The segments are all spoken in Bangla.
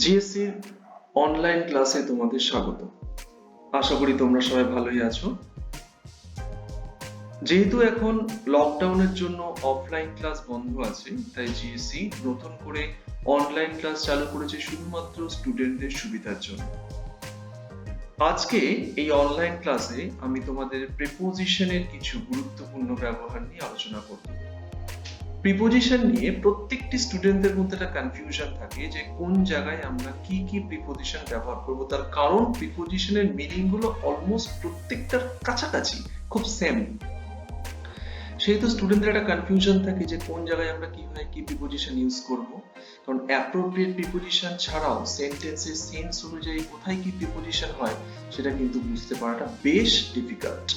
জিএসসির অনলাইন ক্লাসে তোমাদের স্বাগত। আশা করি তোমরা সবাই ভালোই আছো। যেহেতু এখন লকডাউনের জন্য অফলাইন ক্লাস বন্ধ আছে, তাই জিএসসি নতুন করে অনলাইন ক্লাস চালু করেছে শুধুমাত্র স্টুডেন্টদের সুবিধার জন্য। আজকে এই অনলাইন ক্লাসে আমি তোমাদের প্রিপোজিশনের কিছু গুরুত্বপূর্ণ ব্যবহার নিয়ে আলোচনা করব। প্রিপোজিশন নিয়ে প্রত্যেকটি স্টুডেন্টদের মধ্যে একটা কনফিউশন থাকে যে কোন জায়গায় আমরা কি কি প্রিপোজিশন ব্যবহার করব। তার কারণ প্রিপোজিশনের মিনিং গুলো অলমোস্ট প্রত্যেকটার কাছাকাছি, খুব সেম। সেহেতু স্টুডেন্টদের একটা কনফিউশন থাকে যে কোন জায়গায় আমরা কিভাবে কি প্রিপোজিশন ইউজ করব। কারণ অ্যাপ্রোপ্রিয়েট প্রিপোজিশন ছাড়াও সেন্টেন্সের সেন্স অনুযায়ী কোথায় কি প্রিপোজিশন হয় সেটা কিন্তু বুঝতে পারাটা বেশ ডিফিকাল্ট।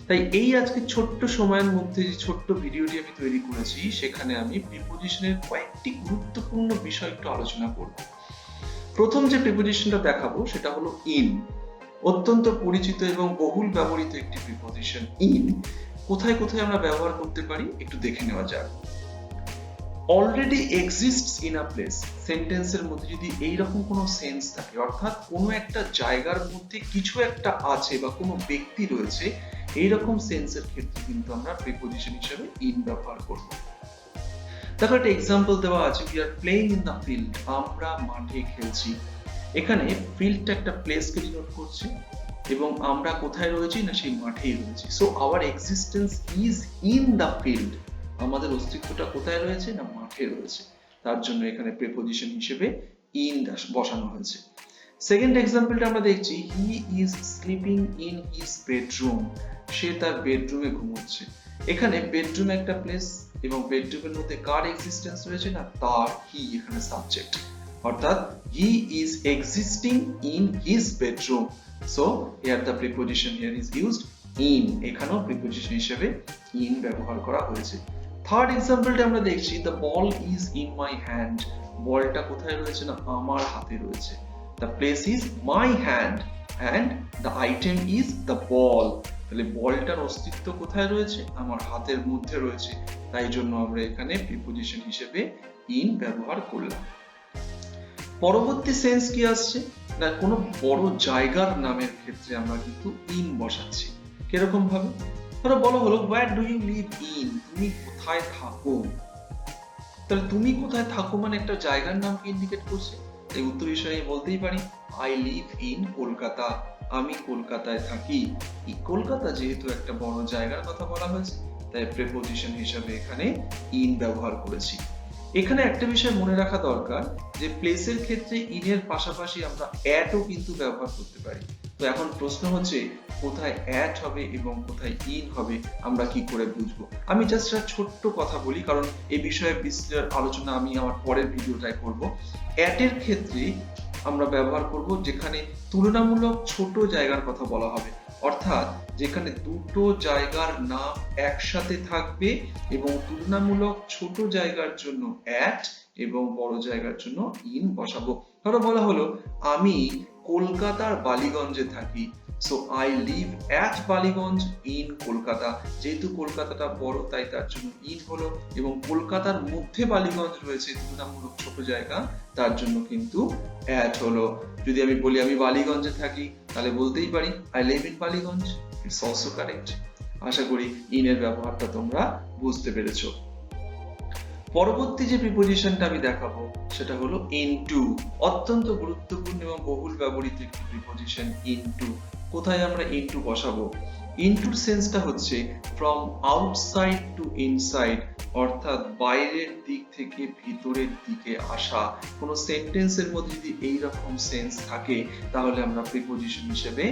তাই এই আজকে ছোট্ট সময়ের মধ্যে যে ছোট্ট ভিডিওটি আমি তৈরি করেছি, সেখানে আমি প্রিপোজিশনের কয়েকটি গুরুত্বপূর্ণ বিষয় একটু আলোচনা করব। প্রথম যে প্রিপোজিশনটা দেখাবো সেটা হলো ইন। অত্যন্ত পরিচিত এবং বহুল ব্যবহৃত একটি প্রিপোজিশন ইন। কোথায় কোথায় আমরা ব্যবহার করতে পারি একটু দেখে নেওয়া যাক। Already exists in a place, সেন্টেন্সের মধ্যে যদি এইরকম কোনো সেন্স থাকে, অর্থাৎ কোনো একটা জায়গার মধ্যে কিছু একটা আছে বা কোনো ব্যক্তি রয়েছে, এইরকম সেন্সের ক্ষেত্রে কিন্তু আমরা প্রিপোজিশন হিসেবে ইন ব্যবহার করব। দেখো একটা এক্সাম্পল দেওয়া আছে, we are playing in the field, আমরা মাঠে খেলছি। এখানে ফিল্ডটা একটা প্লেসকে ডিনোট করছে এবং আমরা কোথায় রয়েছি না সেই মাঠেই রয়েছি। So our existence is in the field, আমাদের অস্তিত্বটা কোথায় রয়েছে না মাঠে রয়েছে। তার জন্য এখানে প্রিপোজিশন হিসেবে ইন বসানো হয়েছে। সেকেন্ড এক্সাম্পলটা আমরা দেখছি, he is sleeping in his bedroom, সে তার বেডরুমে ঘুমোচ্ছে। এখানে বেডরুম একটা প্লেস এবং বেডরুমের মধ্যে কার এক্সিস্টেন্স রয়েছে না তার, হি এখানে সাবজেক্ট, অর্থাৎ he is existing in his bedroom. So here the preposition here is used in, এখানেও প্রিপোজিশন হিসেবে ইন ব্যবহার করা হয়েছে। থার্ড এক্সাম্পলটা আমরা দেখছি, the ball is in my hand, বলটা কোথায় রয়েছে না আমার হাতে রয়েছে। The place is my hand and the item is the ball, তাহলে বলটার অস্তিত্ব কোথায় রয়েছে আমার হাতের মধ্যে রয়েছে, তাই জন্য আমরা এখানে প্রিপোজিশন হিসেবে ইন ব্যবহার করলাম। পরবর্তী সেন্স কি আসছে না, কোনো বড় জায়গার নামের ক্ষেত্রে আমরা কিন্তু ইন বসাচ্ছি। কিরকম ভাবে, ধরো বলা হলো where do you live in, তুমি কোথায় থাকো। তাহলে তুমি কোথায় থাকো মানে একটা জায়গার নামকে ইন্ডিকেট করছে। এই উত্তর হিসেবে বলতেই পারি আই লিভ ইন কলকাতা, আমি কলকাতায় থাকি। এই কলকাতা যেহেতু একটা বড় জায়গার কথা বলা হয়েছে, তাই প্রিপোজিশন হিসেবে এখানে ইন ব্যবহার করেছি। এখানে একটা বিষয় মনে রাখা দরকার যে প্লেসের ক্ষেত্রে ইন এর পাশাপাশি আমরা অ্যাটও কিন্তু ব্যবহার করতে পারি। তো এখন প্রশ্ন হচ্ছে কোথায় অ্যাট হবে এবং কোথায় ইন হবে আমরা কি করে বুঝবো। আমি জাস্ট একটা ছোট্ট কথা বলি, কারণ এই বিষয়ে বিস্তৃত আলোচনা আমি আমার পরের ভিডিওটায় করব। অ্যাট এর ক্ষেত্রে আমরা ব্যবহার করব যেখানে তুলনামূলক ছোট জায়গার কথা বলা হবে, অর্থাৎ যেখানে দুটো জায়গার নাম একসাথে থাকবে এবং তুলনামূলক ছোট জায়গার জন্য অ্যাট এবং বড় জায়গার জন্য ইন বসাবো। ধরো বলা হলো আমি কলকাতার বালিগঞ্জে থাকি, so I live at Ballygunge in Kolkata. যেহেতু কলকাতাটা বড় তাই তার জন্য ইন হলো, এবং কলকাতার মধ্যে বালিগঞ্জ রয়েছে তুলনামূলক ছোট জায়গা, তার জন্য কিন্তু অ্যাট হলো। যদি আমি বলি আমি বালিগঞ্জে থাকি, তাহলে বলতেই পারি I live in Ballygunge, it's also correct. আশা করি ইন এর ব্যবহারটা তোমরা বুঝতে পেরেছো। পরবর্তী যে প্রিপোজিশনটা আমি দেখাবো সেটা হলো ইনটু, অত্যন্ত গুরুত্বপূর্ণ এবং বহুল ব্যবহৃত একটি প্রিপোজিশন ইনটু। কোথায় আমরা ইনটু বসাবো? ইনটুর সেন্সটা হচ্ছে ফ্রম আউটসাইড টু ইনসাইড, অর্থাৎ বাইরের দিক থেকে ভিতরের দিকে আসা। কোনো সেন্টেন্সের মধ্যে যদি এই রকম সেন্স থাকে তাহলে আমরা প্রিপোজিশন হিসেবে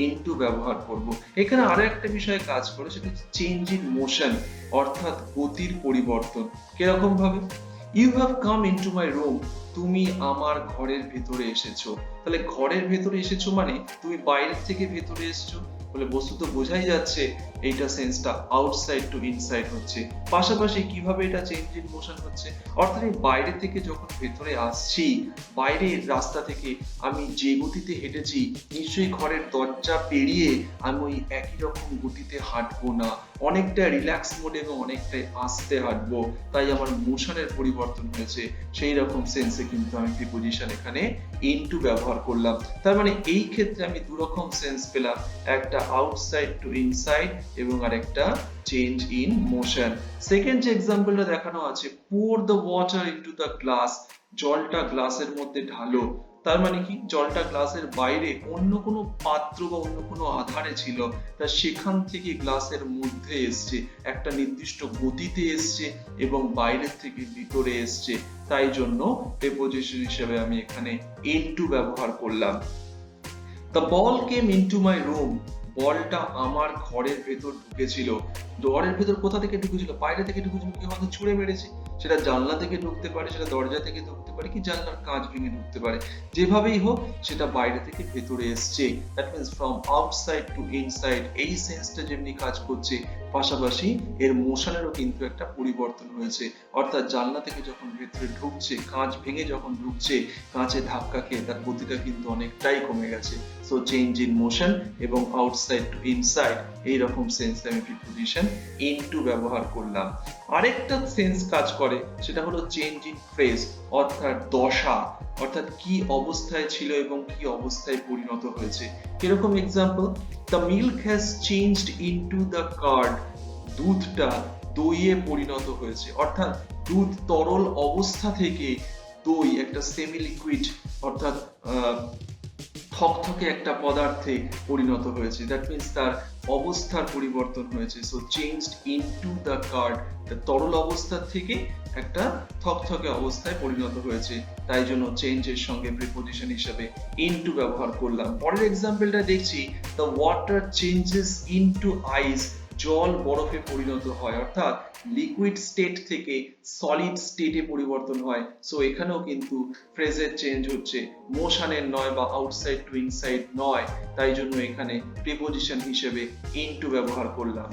ইনটু ব্যবহার করব। এখানে আরো একটা বিষয় কাজ করে, সেটা হচ্ছে চেঞ্জ ইন মোশন, অর্থাৎ গতির পরিবর্তন। কিরকম ভাবে, you have come into my room, তুমি আমার ঘরের ভেতরে এসেছো। তাহলে ঘরের ভেতরে এসেছো মানে তুমি বাইরের থেকে ভেতরে এসেছো, বলে বস্তুত বোঝাই যাচ্ছে এইটা সেন্সটা আউটসাইড টু ইনসাইড হচ্ছে। পাশাপাশি কিভাবে এটা চেঞ্জ ইন মোশন হচ্ছে, অর্থাৎ বাইরে থেকে যখন ভেতরে আসছি, বাইরের রাস্তা থেকে আমি যে গতিতে হেঁটেছি নিশ্চয়ই ঘরের দরজা পেরিয়ে আমি ওই একই রকম গতিতে হাঁটবো না, অনেকটা রিল্যাক্স মোডে এবং অনেকটাই আস্তে হাঁটবো, তাই আমার মোশনের পরিবর্তন হয়েছে। সেই রকম সেন্সে কিন্তু আমি প্রিপোজিশন এখানে ইনটু ব্যবহার করলাম। তার মানে এই ক্ষেত্রে আমি দু রকম সেন্স পেলাম, একটা আউটসাইড টু ইনসাইড এবং আরেকটা চেঞ্জ ইন মোশন। সেকেন্ড যে এক্সাম্পলটা দেখানো আছে, pour the water into the glass, জলটা গ্লাসের মধ্যে ঢালো। তার মানে কি, জলটা গ্লাসের বাইরে অন্য কোনো পাত্র বা অন্য কোনো আধারে ছিল, তা সেখান থেকে গ্লাসের মধ্যে এসছে, একটা নির্দিষ্ট গতিতে এসছে এবং বাইরের থেকে ভিতরে এসছে, তাই জন্য প্রিপোজিশন হিসেবে আমি এখানে ইনটু ব্যবহার করলাম। The ball came into my room, বলটা আমার ঘরের ভেতর ঢুকেছিল। ঘরের ভেতর কোথা থেকে ঢুকেছিল? বাইরে থেকে ঢুকেছিল, কেউ হয়তো ছুঁড়ে মেরেছে। সেটা জানলা থেকে ঢুকতে পারে, সেটা দরজা থেকে ঢুকতে পারে, কি জানলার কাঁচ ভেঙে ঢুকতে পারে। যেভাবেই হোক সেটা বাইরে থেকে ভেতরে এসছে। That means from outside to inside, এই সেন্সটা যেমনি কাজ করছে, পাশাপাশি এর মোশনেরও কিন্তু একটা পরিবর্তন হয়েছে। অর্থাৎ জানলা থেকে যখন ভেতরে ঢুকছে, কাঁচ ভেঙে যখন ঢুকছে, কাঁচে ধাক্কা খেয়ে তার গতিটা কিন্তু অনেকটাই কমে গেছে। সো চেঞ্জ ইন মোশন এবং আউটসাইড টু ইনসাইড, এইরকম সেন্সে আমি প্রিপোজিশন ইনটু ব্যবহার করলাম। আরেকটা সেন্স কাজ করে, সেটা হলো চেঞ্জ ইন ফ্রেজ, অর্থাৎ দশা, অর্থাৎ কি অবস্থায় ছিল এবং কি অবস্থায় পরিণত হয়েছে। কিরকম example, the milk has changed into the card, দুধটা দইয়ে পরিণত হয়েছে। অর্থাৎ দুধ তরল অবস্থা থেকে দই একটা সেমি লিকুইড, অর্থাৎ থকথকে একটা পদার্থে পরিণত হয়েছে। দ্যাট মিন্স তার অবস্থার পরিবর্তন হয়েছে। So changed into the card, তরল অবস্থা থেকে একটা থকথকে অবস্থায় পরিণত হয়েছে, তাই জন্য চেঞ্জের সঙ্গে প্রিপোজিশন হিসেবে ইনটু ব্যবহার করলাম। পরের এক্সাম্পলটা দেখছি, দ্য ওয়াটার চেঞ্জেস ইনটু আইস, জল বরফে পরিণত হয়। অর্থাৎ লিকুইড স্টেট থেকে সলিড স্টেটে পরিবর্তন হয়। সো এখানেও কিন্তু ফ্রেজের চেঞ্জ হচ্ছে, মোশনের নয় বা আউটসাইড টু ইনসাইড নয়, তাই জন্য এখানে প্রিপোজিশন হিসেবে ইনটু ব্যবহার করলাম।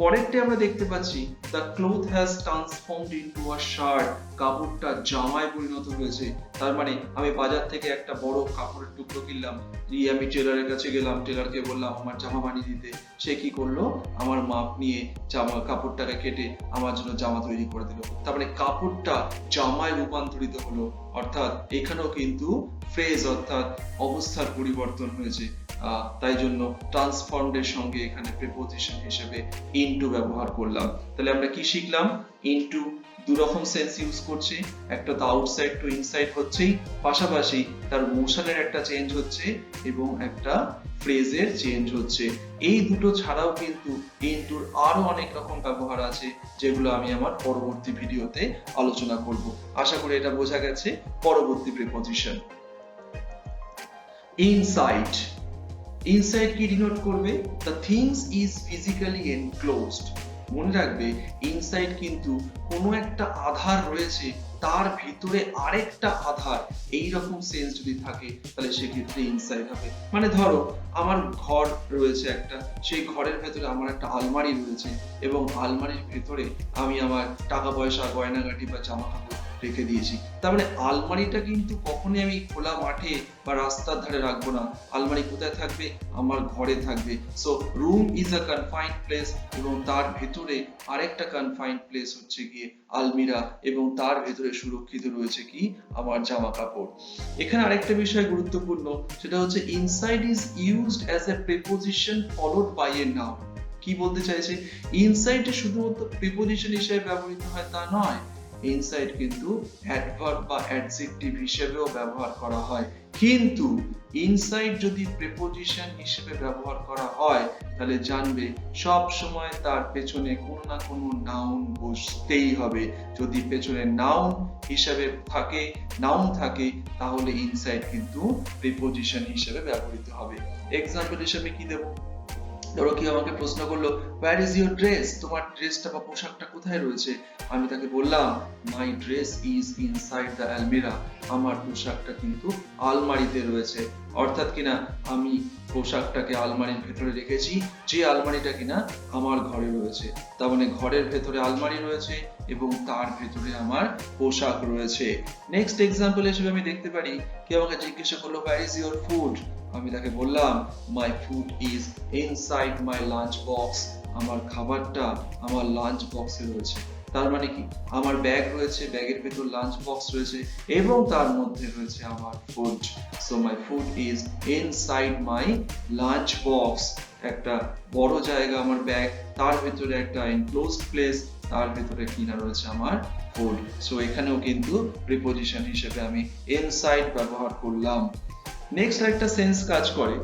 পরেরটা আমরা দেখতে পাচ্ছি, the cloth has transformed into a shirt, কাপড়টা জামায় পরিণত হয়েছে। তার মানে আমি বাজার থেকে একটা বড় কাপড়ের টুকরো কিনলাম, দিয়ে আমি টেলারের কাছে গেলাম, টেলারকে বললাম আমার জামা বানিয়ে দিতে। সে কি করলো, আমার মাপ নিয়ে জামা কাপড়টাকে কেটে আমার জন্য জামা তৈরি করে দিল। তার মানে কাপড়টা জামায় রূপান্তরিত হলো। অর্থাৎ এখানেও কিন্তু ফ্রেজ অর্থাৎ অবস্থার পরিবর্তন হয়েছে, তাই জন্য ট্রান্সফর্মড এর সঙ্গে এখানে প্রিপোজিশন হিসেবে ইনটু ব্যবহার করলাম। তাহলে আমরা কি শিখলাম, ইনটু দু রকম সেন্স ইউজ করছি, একটা তো আউটসাইড টু ইনসাইড হচ্ছেই, পাশাপাশি তার মোশনের একটা চেঞ্জ হচ্ছে এবং একটা ফ্রেজের চেঞ্জ হচ্ছে। এই দুটো ছাড়াও কিন্তু ইনটুর আরো অনেক রকম ব্যবহার আছে, যেগুলো আমি আমার পরবর্তী ভিডিওতে আলোচনা করব। আশা করি এটা বোঝা গেছে। পরবর্তী প্রিপোজিশন ইনসাইড। ইনসাইড কি ডিনোট করবে, the things is physically enclosed. মনে রাখবে, ইনসাইড কিন্তু কোনো একটা আধার রয়েছে, তার ভিতরে আরেকটা আধার, এই রকম সেন্স যদি থাকে তাহলে সেক্ষেত্রে ইনসাইড হবে। মানে ধরো আমার ঘর রয়েছে একটা, সেই ঘরের ভেতরে আমার একটা আলমারি রয়েছে এবং আলমারির ভেতরে আমি আমার টাকা পয়সা, গয়নাগাটি বা জামা কাপড় রেখে দিয়েছি। তার মানে আলমারিটা কিন্তু কখনোই আমি খোলা মাঠে বা রাস্তার ধারে রাখবো না। আলমারি কোথায় থাকবে, আমার ঘরে থাকবে। So room is a confined place এবং তার ভেতরে আরেকটা কনফাইন্ড প্লেস হচ্ছে গিয়ে আলমিরা, এবং তার ভেতরে সুরক্ষিত রয়েছে কি, আমার জামা কাপড়। এখানে আরেকটা বিষয় গুরুত্বপূর্ণ, সেটা হচ্ছে inside is used as a preposition followed by a noun. কি বলতে চাইছে, ইনসাইড শুধুমাত্র প্রিপোজিশন হিসেবে ব্যবহৃত হয় তা নয়, ইনসাইড কিন্তু অ্যাডভার্ব বা অ্যাডজেক্টিভ হিসেবেও ব্যবহার করা হয়। কিন্তু ইনসাইড যদি প্রিপোজিশন হিসেবে ব্যবহার করা হয়, তাহলে জানবে সব সময় তার পেছনে কোনো না কোনো নাউন বসতেই হবে। যদি পেছনে নাউন হিসেবে থাকে, নাউন থাকে, তাহলে ইনসাইড কিন্তু প্রিপোজিশন হিসেবে ব্যবহৃত হবে। এক্সাম্পল হিসেবে কি দেব, ধরো কেউ আমাকে প্রশ্ন করলো, where is your dress, তোমার ড্রেসটা বা পোশাকটা কোথায় রয়েছে? আমি তাকে বললাম, my dress is inside the almirah, আমার পোশাকটা কিন্তু আলমারিতে রয়েছে। অর্থাৎ কিনা আমি পোশাকটাকে আলমারির ভেতরে রেখেছি, যে আলমারিটা কিনা আমার ঘরে রয়েছে। তার মানে ঘরের ভেতরে আলমারি রয়েছে এবং তার ভেতরে আমার পোশাক রয়েছে। নেক্সট এক্সাম্পল হিসেবে আমি দেখতে পারি, কেউ আমাকে জিজ্ঞাসা করলো, where is your food, আমি তাকে বললাম, my food is inside my lunch box, আমার খাবারটা আমার লাঞ্চ বক্সে রয়েছে। তার মানে কি, আমার ব্যাগ রয়েছে, ব্যাগের ভেতর লাঞ্চ বক্স রয়েছে এবং তার মধ্যে রয়েছে আমার food. So my food is inside my lunch box. একটা বড় জায়গা আমার ব্যাগ, তার ভেতরে একটা এনক্লোজড প্লেস, তার ভেতরে কিনা রয়েছে আমার ফুড। সো এখানেও কিন্তু প্রিপজিশন হিসেবে আমি ইনসাইড ব্যবহার করলাম। নেক্সট একটা সেন্স কাজ করে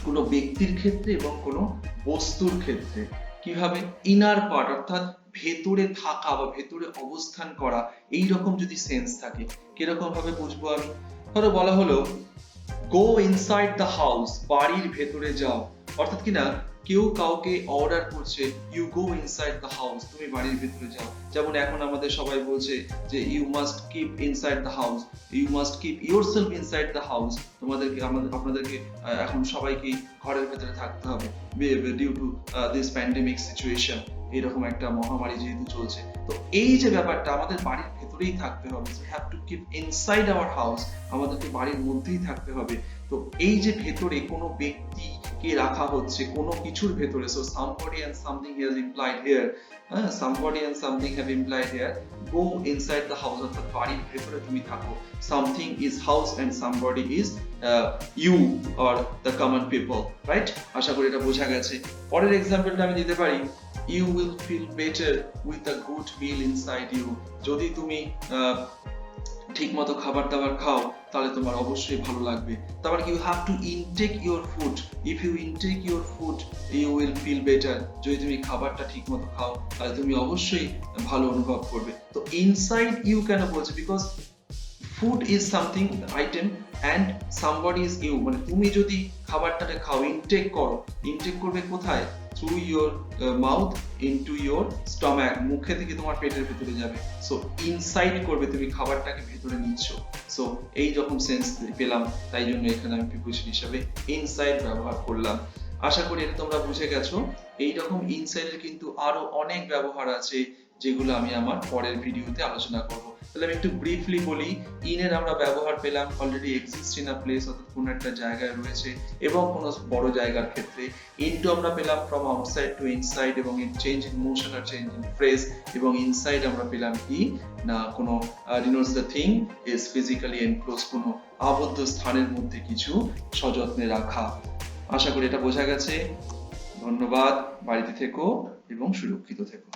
কোনো ব্যক্তির ক্ষেত্রে এবং কোনো বস্তুর ক্ষেত্রে। কিভাবে? ইনার পার্ট, অর্থাৎ ভেতরে থাকা বা ভেতরে অবস্থান করা, এই রকম যদি সেন্স থাকে, কিরকম ভাবে বুঝবো আমি? ধরো বলা হলো গো ইনসাইড দ্য হাউস, বাড়ির ভেতরে যাও। অর্থাৎ কিনা কেউ কাউকে অর্ডার করছে, you go inside the house, তুমি বাড়ির ভেতরে যাও। যেমন এখন আমাদের সবাই বলছে যে you must keep inside the house, you must keep yourself inside the house, তোমাদেরকে আপনাদেরকে এখন সবাইকে ঘরের ভেতরে থাকতে হবে due to this pandemic situation. এরকম একটা মহামারী যেহেতু চলছে, তো এই যে ব্যাপারটা আমাদের বাড়ির ভেতরেই থাকতে হবে, so have to keep inside our house, আমাদেরকে বাড়ির মধ্যেই থাকতে হবে। তো এই যে ভেতরে কোনো ব্যক্তিকে রাখা হচ্ছে কোনো কিছুর ভেতরে, so somebody and something has implied here, somebody and something have implied here, go inside the house, অর্থাৎ বাড়ির ভেতরে তুমি থাকো। something is house and somebody is you or the common people, right? আশা করি এটা বোঝা গেছে। পরের এক্সাম্পলটা আমি দিতে পারি, you will feel better with a good meal inside you, যদি তুমি ঠিক মতো খাবার দাবার খাও তাহলে তোমার অবশ্যই ভালো লাগবে। তারপর কি, you have to intake your food, if you intake your food you will feel better, যদি তুমি খাবারটা ঠিক মতো খাও তাহলে তুমি অবশ্যই ভালো অনুভব করবে। তো ইনসাইড ইউ কেন বলছে? Because food is something item and somebody is you, মানে তুমি যদি খাবারটাকে খাও, ইনটেক করো, ইনটেক করবে কোথায়? Through your mouth into your stomach, মুখে থেকে তোমার পেটের ভেতরে যাবে। সো ইনসাইড করবে, তুমি খাবারটাকে ভেতরে নিচ্ছ। সো এই রকম সেন্স পেলাম, তাই জন্য এখানে আমি প্রিপোজিশন হিসেবে ইনসাইড ব্যবহার করলাম। আশা করি এটা তোমরা বুঝে গেছো। এইরকম ইনসাইডের কিন্তু আরো অনেক ব্যবহার আছে, যেগুলো আমি আমার পরের ভিডিওতে আলোচনা করব। তাহলে আমি একটু ব্রিফলি বলি, ইনের আমরা ব্যবহার পেলাম already exist in a place, অর্থাৎ কোনো একটা জায়গায় রয়েছে এবং কোনো বড় জায়গার ক্ষেত্রে। ইনটু আমরা পেলাম ফ্রম আউটসাইড টু ইনসাইড, এবং ইন চেঞ্জ ইন মোশন আর চেঞ্জ ইন ফ্রেজ। এবং ইনসাইড আমরা পেলাম কি না, কোনো denotes the thing is physically enclose, কোনো আবদ্ধ স্থানের মধ্যে কিছু সযত্নে রাখা। আশা করি এটা বোঝা গেছে। ধন্যবাদ, বাড়িতে থেকো এবং সুরক্ষিত থেকো।